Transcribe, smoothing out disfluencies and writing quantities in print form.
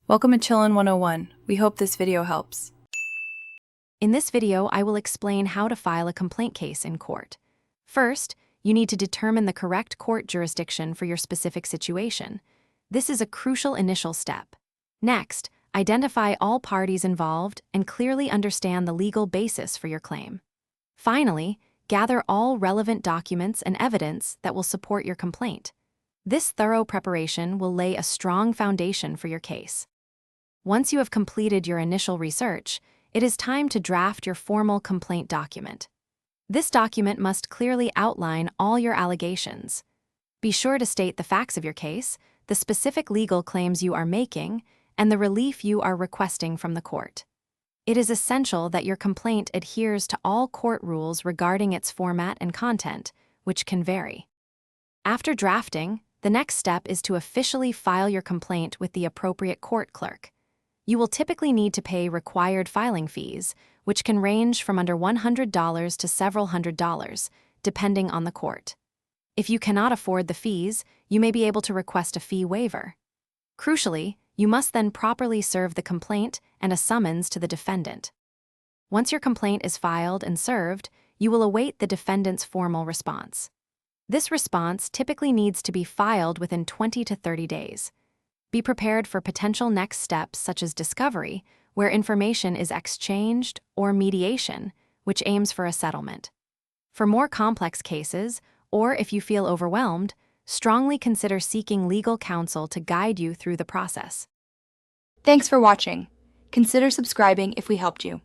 Welcome to Chillin' 101. We hope this video helps. In this video, I will explain how to file a complaint case in court. First, you need to determine the correct court jurisdiction for your specific situation. This is a crucial initial step. Next, identify all parties involved and clearly understand the legal basis for your claim. Finally, gather all relevant documents and evidence that will support your complaint. This thorough preparation will lay a strong foundation for your case. Once you have completed your initial research, it is time to draft your formal complaint document. This document must clearly outline all your allegations. Be sure to state the facts of your case, the specific legal claims you are making, and the relief you are requesting from the court. It is essential that your complaint adheres to all court rules regarding its format and content, which can vary. After drafting, the next step is to officially file your complaint with the appropriate court clerk. You will typically need to pay required filing fees, which can range from under $100 to several $100s, depending on the court. If you cannot afford the fees, you may be able to request a fee waiver. Crucially, you must then properly serve the complaint and a summons to the defendant. Once your complaint is filed and served, you will await the defendant's formal response. This response typically needs to be filed within 20 to 30 days. Be prepared for potential next steps such as discovery, where information is exchanged, or mediation, which aims for a settlement. For more complex cases, or if you feel overwhelmed, strongly consider seeking legal counsel to guide you through the process. Thanks for watching. Consider subscribing if we helped you.